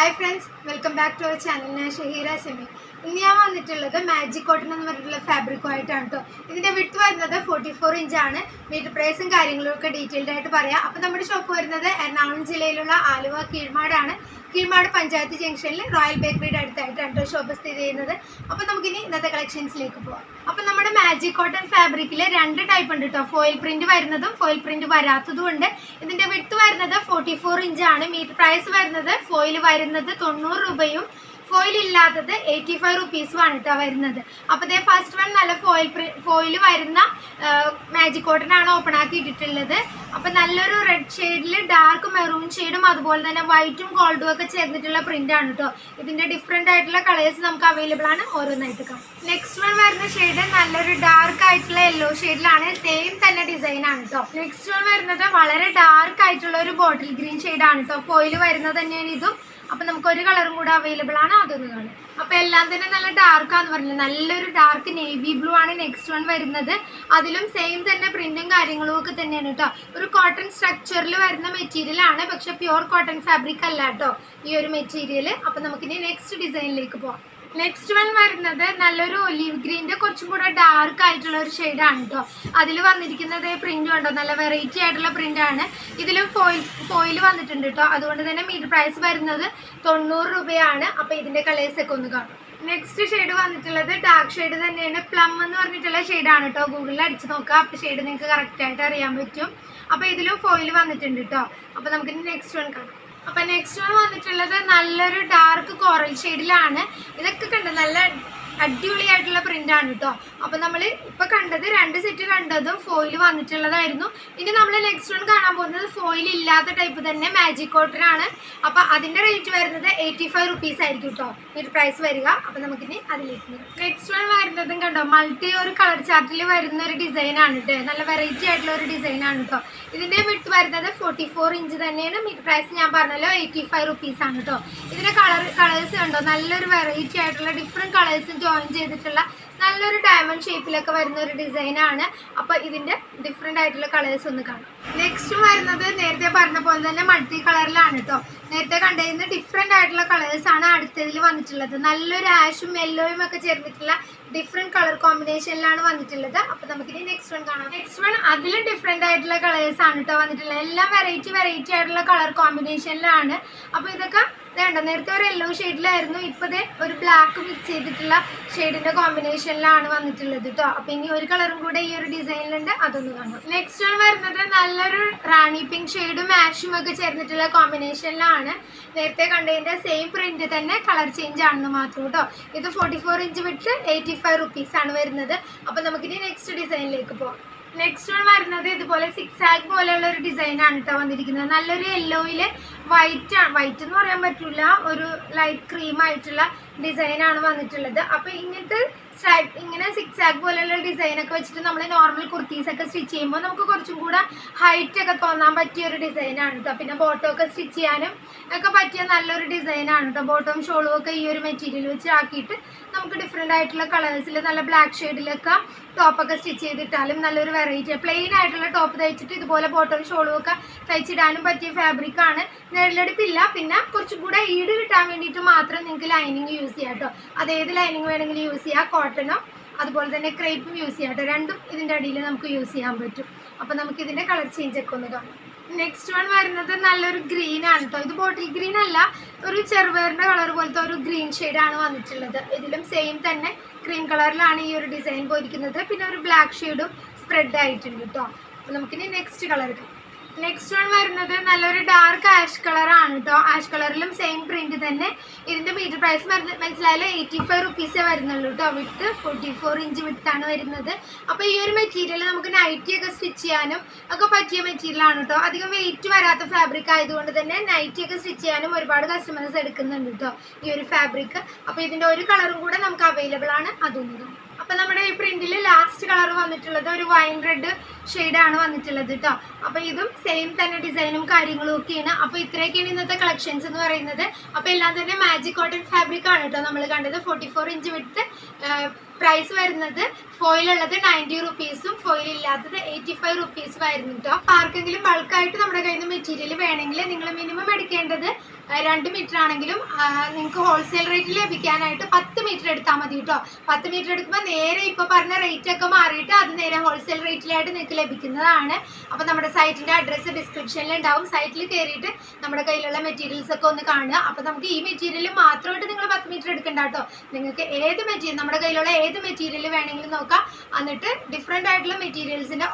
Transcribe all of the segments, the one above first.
Hi friends, welcome back to our channel. ഞാൻ Shaheera semi. ഇന്ന് ഞാൻ വന്നിട്ടുള്ളത് മാജിക് കോട്ടൺ എന്ന് പറഞ്ഞിട്ടുള്ള ഫാബ്രിക്കുമായിട്ടാണ് കേട്ടോ. ഇതിൻ്റെ വിഡ്ത്ത് വരുന്നത് 44 ഇഞ്ചാണ്. മീറ്റർ പ്രൈസും കാര്യങ്ങളും ഒക്കെ ഡീറ്റെയിൽഡ് ആയിട്ട് പറയാം. അപ്പോൾ നമ്മുടെ ഷോപ്പ് വരുന്നത് എറണാകുളം ജില്ലയിലുള്ള ആലുവ കീഴ്മാടാണ്. കീഴ്മാട് പഞ്ചായത്ത് ജംഗ്ഷനിൽ റോയൽ ബേക്കറിയുടെ അടുത്തായിട്ടാണ് കേട്ടോ ഷോപ്പ് സ്ഥിതി ചെയ്യുന്നത്. അപ്പോൾ നമുക്കിനി ഇന്നത്തെ കളക്ഷൻസിലേക്ക് പോകാം. അപ്പോൾ നമ്മുടെ മാജിക് കോട്ടൺ ഫാബ്രിക്കിൽ 2 ടൈപ്പ് ഉണ്ട് കേട്ടോ. ഫോയിൽ പ്രിന്റ് വരുന്നതും ഫോയിൽ പ്രിന്റ് വരാത്തതും ഉണ്ട്. ഇതിൻ്റെ വിഡ്ത്ത് വരുന്നത് 44 ഇഞ്ചാണ്. മീറ്റർ പ്രൈസ് വരുന്നത് ഫോയിൽ വരുന്നത് 90 രൂപയും ഫോയിൽ ഇല്ലാത്തത് 85 റുപ്പീസുമാണ് കേട്ടോ വരുന്നത്. അപ്പോൾ ഇതേ ഫസ്റ്റ് വൺ നല്ല ഫോയിൽ വരുന്ന മാജിക് കോട്ടൺ ആണ് ഓപ്പൺ ആക്കി ഇട്ടിട്ടുള്ളത്. അപ്പോൾ നല്ലൊരു റെഡ് ഷെയ്ഡിൽ ഡാർക്ക് മെറൂൺ ഷെയ്ഡും അതുപോലെ തന്നെ വൈറ്റും ഗോൾഡും ഒക്കെ ചേർന്നിട്ടുള്ള പ്രിന്റ് ആണ് കേട്ടോ. ഇതിൻ്റെ ഡിഫറെൻ്റ് ആയിട്ടുള്ള കളേഴ്സ് നമുക്ക് അവൈലബിൾ ആണ്. ഓരോന്നായിട്ട് കാണാം. നെക്സ്റ്റ് വൺ വരുന്ന ഷെയ്ഡ് നല്ലൊരു ഡാർക്ക് ആയിട്ടുള്ള യെല്ലോ ഷെയ്ഡിലാണ്. സെയിം തന്നെ ഡിസൈൻ ആണ് കേട്ടോ. നെക്സ്റ്റ് വൺ വരുന്നത് വളരെ ഡാർക്ക് ആയിട്ടുള്ള ഒരു ബോട്ടിൽ ഗ്രീൻ ഷെയ്ഡാണ് കേട്ടോ. ഫോയിൽ വരുന്നത് തന്നെയാണ് ഇതും. അപ്പോൾ നമുക്ക് ഒരു കളറും കൂടെ അവൈലബിൾ ആണ്, അതൊന്ന് കാണാം. അപ്പോൾ എല്ലാം തന്നെ നല്ല ഡാർക്കാന്ന് പറഞ്ഞില്ല, നല്ലൊരു ഡാർക്ക് നേവി ബ്ലൂ ആണ് നെക്സ്റ്റ് വൺ വരുന്നത്. അതിലും സെയിം തന്നെ പ്രിന്റും കാര്യങ്ങളും ഒക്കെ തന്നെയാണ് കേട്ടോ. ഒരു കോട്ടൺ സ്ട്രക്ചറിൽ വരുന്ന മെറ്റീരിയൽ ആണ്, പക്ഷെ പ്യുവർ കോട്ടൺ ഫാബ്രിക് അല്ല കേട്ടോ ഈ ഒരു മെറ്റീരിയൽ. അപ്പോൾ നമുക്കിനി നെക്സ്റ്റ് ഡിസൈനിലേക്ക് പോകാം. നെക്സ്റ്റ് വൺ വരുന്നത് നല്ലൊരു ഒലീവ് ഗ്രീൻ്റെ കുറച്ചും കൂടെ ഡാർക്ക് ആയിട്ടുള്ള ഒരു ഷെയ്ഡാണ് കേട്ടോ. അതിൽ വന്നിരിക്കുന്നത് പ്രിന്റ് ഉണ്ടോ, നല്ല വെറൈറ്റി ആയിട്ടുള്ള പ്രിന്റ് ആണ്. ഇതിലും ഫോയിൽ വന്നിട്ടുണ്ട് കേട്ടോ. അതുകൊണ്ട് തന്നെ മീറ്റർ പ്രൈസ് വരുന്നത് 90 രൂപയാണ്. അപ്പോൾ ഇതിൻ്റെ കളേഴ്സൊക്കെ ഒന്ന് കാണാം. നെക്സ്റ്റ് ഷെയ്ഡ് വന്നിട്ടുള്ളത് ഡാർക്ക് ഷെയ്ഡ് തന്നെയാണ്. പ്ലം എന്ന് പറഞ്ഞിട്ടുള്ള ഷെയ്ഡാണ് കേട്ടോ. ഗൂഗിളിൽ അടിച്ച് നോക്കാം, അപ്പോൾ ഷെയ്ഡ് നിങ്ങൾക്ക് കറക്റ്റായിട്ട് അറിയാൻ പറ്റും. അപ്പോൾ ഇതിലും ഫോയിൽ വന്നിട്ടുണ്ട് കേട്ടോ. അപ്പോൾ നമുക്ക് നെക്സ്റ്റ് വൺ കാണാം. അപ്പം നെക്സ്റ്റ് വൺ വന്നിട്ടുള്ളത് നല്ലൊരു ഡാർക്ക് കോറൽ ഷെയ്ഡിലാണ്. ഇതൊക്കെ കണ്ടത് നല്ല അടിപൊളിയായിട്ടുള്ള പ്രിന്റ് ആണ് കേട്ടോ. അപ്പം നമ്മൾ ഇപ്പം കണ്ടത് 2 സെറ്റ് കണ്ടതും ഫോയിൽ വന്നിട്ടുള്ളതായിരുന്നു. ഇനി നമ്മൾ നെക്സ്റ്റ് വൺ കാണാൻ പോകുന്നത് ഫോയിൽ ഇല്ലാത്ത ടൈപ്പ് തന്നെ മാജിക് കോട്ടൺ ആണ്. അപ്പം അതിൻ്റെ റേറ്റ് വരുന്നത് 85 റുപ്പീസ് ആയിരിക്കും കേട്ടോ ഒരു പ്രൈസ് വരിക. അപ്പം നമുക്കിനി അതിലേക്ക് നെക്സ്റ്റ് വൺ വരുന്നതും കണ്ടോ മൾട്ടി ഒരു കളർ ചാർട്ടിൽ വരുന്ന ഒരു ഡിസൈനാണ് കേട്ടോ. നല്ല വെറൈറ്റി ആയിട്ടുള്ള ഒരു ഡിസൈനാണ് കേട്ടോ. ഇതിൻ്റെ വിഡ്ത്ത് വരുന്നത് 44 ഇഞ്ച് തന്നെയാണ്. മീറ്റർ പ്രൈസ് ഞാൻ പറഞ്ഞല്ലോ 85 റുപ്പീസ് ആണ് കേട്ടോ. ഇതിൻ്റെ കളേഴ്സ് കണ്ടോ, നല്ലൊരു വെറൈറ്റി ആയിട്ടുള്ള ഡിഫറെൻറ്റ് കളേഴ്സും ജോയിൻ ചെയ്തിട്ടുള്ള നല്ലൊരു ഡയമണ്ട് ഷേപ്പിലൊക്കെ വരുന്ന ഒരു ഡിസൈനാണ്. അപ്പോൾ ഇതിൻ്റെ ഡിഫറെൻ്റ് ആയിട്ടുള്ള കളേഴ്സ് ഒന്ന് കാണാം. നെക്സ്റ്റ് വരുന്നത് നേരത്തെ പറഞ്ഞ പോലെ തന്നെ മൾട്ടി കളറിലാണ് കേട്ടോ. നേരത്തെ കണ്ടിരുന്ന ഡിഫറെൻ്റ് ആയിട്ടുള്ള കളേഴ്സാണ് അടുത്തതിൽ വന്നിട്ടുള്ളത്. നല്ലൊരു ആഷും യെല്ലോയും ഒക്കെ ചേർന്നിട്ടുള്ള ഡിഫറെൻറ്റ് കളർ കോമ്പിനേഷനിലാണ് വന്നിട്ടുള്ളത്. അപ്പോൾ നമുക്കിനി നെക്സ്റ്റ് വൺ കാണാം. നെക്സ്റ്റ് വൺ അതിൽ ഡിഫറെൻ്റ് ആയിട്ടുള്ള കളേഴ്സാണ് കേട്ടോ വന്നിട്ടുള്ളത്. എല്ലാം വെറൈറ്റി ആയിട്ടുള്ള കളർ കോമ്പിനേഷനിലാണ്. അപ്പോൾ ഇതൊക്കെ വേണ്ട നേരത്തെ ഒരു യെല്ലോ ഷെയ്ഡിലായിരുന്നു, ഇപ്പോൾ ഒരു ബ്ലാക്ക് മിക്സ് ചെയ്തിട്ടുള്ള ഷെയ്ഡിൻ്റെ കോമ്പിനേഷനിലാണ് വന്നിട്ടുള്ളത് കേട്ടോ. അപ്പോൾ ഇനി ഒരു കളറും കൂടെ ഈ ഒരു ഡിസൈനിലുണ്ട്, അതൊന്ന് കാണാം. നെക്സ്റ്റ് വൺ വരുന്നത് നല്ലൊരു റാണി പിങ്ക് ഷെയ്ഡും ആഷും ഒക്കെ ചേർന്നിട്ടുള്ള കോമ്പിനേഷനിലാണ്. നേരത്തെ കണ്ടതിൻ്റെ സെയിം പ്രിന്റ് തന്നെ കളർ ചേഞ്ച് ആണെന്ന് മാത്രം കേട്ടോ. ഇത് 44 ഇഞ്ച് വിട്ട് 85 റുപ്പീസ് ആണ് വരുന്നത്. അപ്പോൾ നമുക്കിനി നെക്സ്റ്റ് ഡിസൈനിലേക്ക് പോകാം. നെക്സ്റ്റ് വൺ വരുന്നത് ഇതുപോലെ സിക്സ് ആഗ് പോലെയുള്ള ഒരു ഡിസൈനാണ് കേട്ടോ വന്നിരിക്കുന്നത്. നല്ലൊരു യെല്ലോയിൽ വൈറ്റ് എന്ന് പറയാൻ പറ്റില്ല, ഒരു ലൈറ്റ് ക്രീം ആയിട്ടുള്ള ഡിസൈനാണ് വന്നിട്ടുള്ളത്. അപ്പോൾ ഇങ്ങനത്തെ ഇങ്ങനെ സിക്സ് ആഗ് പോലെയുള്ള ഡിസൈനൊക്കെ വെച്ചിട്ട് നമ്മൾ നോർമൽ കുർത്തീസൊക്കെ സ്റ്റിച്ച് ചെയ്യുമ്പോൾ നമുക്ക് കുറച്ചും കൂടെ ഹൈറ്റ് ഒക്കെ തോന്നാൻ പറ്റിയ ഒരു ഡിസൈനാണ് കേട്ടോ. പിന്നെ ബോട്ടം ഒക്കെ സ്റ്റിച്ച് ചെയ്യാനും ഒക്കെ പറ്റിയ നല്ലൊരു ഡിസൈനാണ് കേട്ടോ. ബോട്ടം ഷോളും ഒക്കെ ഈ ഒരു മെറ്റീരിയൽ വെച്ച് ആക്കിയിട്ട് നമുക്ക് ഡിഫറെൻ്റ് ആയിട്ടുള്ള കളേഴ്സിൽ നല്ല ബ്ലാക്ക് ഷെയ്ഡിലൊക്കെ ടോപ്പൊക്കെ സ്റ്റിച്ച് ചെയ്തിട്ടാലും നല്ലൊരു വെറൈറ്റി പ്ലെയിൻ ആയിട്ടുള്ള ടോപ്പ് തയ്ച്ചിട്ട് ഇതുപോലെ ബോട്ടം ഷോളും ഒക്കെ തയ്ച്ചിടാനും പറ്റിയ ഫാബ്രിക്കാണ്. നിഴലടുപ്പില്ല. പിന്നെ കുറച്ചും കൂടെ ഈട് കിട്ടാൻ വേണ്ടിയിട്ട് മാത്രം നിങ്ങൾക്ക് ലൈനിങ് യൂസ് ചെയ്യാം കേട്ടോ. അതേത് ലൈനിങ് വേണമെങ്കിലും യൂസ് ചെയ്യാം. കോട്ടണോ അതുപോലെ തന്നെ ക്രേപ്പും യൂസ് ചെയ്യാം കേട്ടോ. രണ്ടും ഇതിൻ്റെ അടിയിൽ നമുക്ക് യൂസ് ചെയ്യാൻ പറ്റും. അപ്പോൾ നമുക്ക് ഇതിൻ്റെ കളർ ചേഞ്ച് ഒക്കെ ഒന്ന് കാണാം. നെക്സ്റ്റ് വൺ വരുന്നത് നല്ലൊരു ഗ്രീൻ ആണ് കേട്ടോ. ഇത് ബോട്ടിൽ ഗ്രീൻ അല്ല, ഒരു ചെറുപയറിൻ്റെ കളർ പോലത്തെ ഒരു ഗ്രീൻ ഷെയ്ഡാണ് വന്നിട്ടുള്ളത്. ഇതിലും സെയിം തന്നെ ക്രീം കളറിലാണ് ഈ ഒരു ഡിസൈൻ പോയിരിക്കുന്നത്. പിന്നെ ഒരു ബ്ലാക്ക് ഷെയ്ഡും സ്പ്രെഡ് ആയിട്ടുണ്ട് കേട്ടോ. അപ്പോൾ നമുക്കിനി നെക്സ്റ്റ് കളർ കാണാം. നെക്സ്റ്റ് വൺ വരുന്നത് നല്ലൊരു ഡാർക്ക് ആഷ് കളറാണ് കേട്ടോ. ആഷ് കളറിലും സെയിം പ്രിന്റ് തന്നെ. ഇതിൻ്റെ മീറ്റർ പ്രൈസ് മനസ്സിലായാലും 85 റുപ്പീസേ വരുന്നുള്ളൂ കേട്ടോ. വിട്ട് 44 ഇഞ്ച് വിട്ടാണ് വരുന്നത്. അപ്പോൾ ഈ ഒരു മെറ്റീരിയൽ നമുക്ക് നൈറ്റി ഒക്കെ സ്റ്റിച്ച് ചെയ്യാനും ഒക്കെ പറ്റിയ മെറ്റീരിയലാണ് കേട്ടോ. അധികം വെയിറ്റ് വരാത്ത ഫാബ്രിക് ആയതുകൊണ്ട് തന്നെ നൈറ്റി ഒക്കെ സ്റ്റിച്ച് ചെയ്യാനും ഒരുപാട് കസ്റ്റമേഴ്സ് എടുക്കുന്നുണ്ട് കേട്ടോ ഈ ഒരു ഫാബ്രിക്. അപ്പോൾ ഇതിൻ്റെ ഒരു കളറും കൂടെ നമുക്ക് അവൈലബിൾ ആണ്, അതൊന്നും. അപ്പോൾ നമ്മുടെ ഈ പ്രിന്റിൽ ലാസ്റ്റ് കളർ വന്നിട്ടുള്ളത് ഒരു വൈൻ റെഡ് ഷെയ്ഡാണ് വന്നിട്ടുള്ളത് കേട്ടോ. അപ്പോൾ ഇതും സെയിം തന്നെ ഡിസൈനും കാര്യങ്ങളും ഒക്കെയാണ്. അപ്പോൾ ഇത്രയൊക്കെയാണ് ഇന്നത്തെ കളക്ഷൻസ് എന്ന് പറയുന്നത്. അപ്പോൾ എല്ലാം തന്നെ മാജിക് കോട്ടൺ ഫാബ്രിക് ആണ് കേട്ടോ നമ്മൾ കണ്ടത്. 44 ഇഞ്ച് വിഡ്ത്ത്, പ്രൈസ് വരുന്നത് ഫോയിലുള്ളത് 90 റുപ്പീസും ഫോയിൽ ഇല്ലാത്തത് 85 റുപ്പീസും ആയിരുന്നു കേട്ടോ. അപ്പോൾ ആർക്കെങ്കിലും ബൾക്കായിട്ട് നമ്മുടെ കയ്യിൽ നിന്ന് മെറ്റീരിയൽ വേണമെങ്കിൽ നിങ്ങൾ മിനിമം എടുക്കേണ്ടത് 2 മീറ്റർ ആണെങ്കിലും നിങ്ങൾക്ക് ഹോൾസെയിൽ റേറ്റിൽ ലഭിക്കാനായിട്ട് 10 മീറ്റർ എടുത്താൽ മതി കേട്ടോ. 10 മീറ്റർ എടുക്കുമ്പോൾ നേരെ ഇപ്പോൾ പറഞ്ഞ റേറ്റ് ഒക്കെ മാറിയിട്ട് അത് നേരെ ഹോൾസെയിൽ റേറ്റിലായിട്ട് നിങ്ങൾക്ക് ലഭിക്കുന്നതാണ്. അപ്പോൾ നമ്മുടെ സൈറ്റിൻ്റെ അഡ്രസ്സ് ഡിസ്ക്രിപ്ഷനിൽ ഉണ്ടാവും. സൈറ്റിൽ കയറിയിട്ട് നമ്മുടെ കയ്യിലുള്ള മെറ്റീരിയൽസ് ഒക്കെ ഒന്ന് കാണുക. അപ്പോൾ നമുക്ക് ഈ മെറ്റീരിയൽ മാത്രമായിട്ട് നിങ്ങൾ 10 മീറ്റർ എടുക്കണ്ട കേട്ടോ. നിങ്ങൾക്ക് ഏത് മെറ്റീരിയൽ നമ്മുടെ കയ്യിലുള്ള ഏത് മെറ്റീരിയൽ വേണമെങ്കിലും നോക്കാം. എന്നിട്ട് ഡിഫറെൻ്റ് ആയിട്ടുള്ള മെറ്റീരിയൽസിൻ്റെ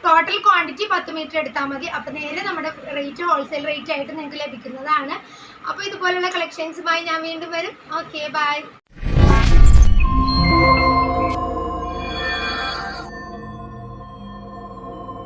ടോട്ടൽ ക്വാണ്ടിറ്റി 10 മീറ്റർ എടുത്താൽ മതി. അപ്പോൾ നേരെ നമ്മുടെ റേറ്റ് ഹോൾസെയിൽ റേറ്റ് ആയിട്ട് നിങ്ങൾക്ക് ലഭിക്കുന്നതാണ്. അപ്പോൾ ഇതുപോലുള്ള കളക്ഷൻസുമായി ഞാൻ വീണ്ടും വരും. Okay, by.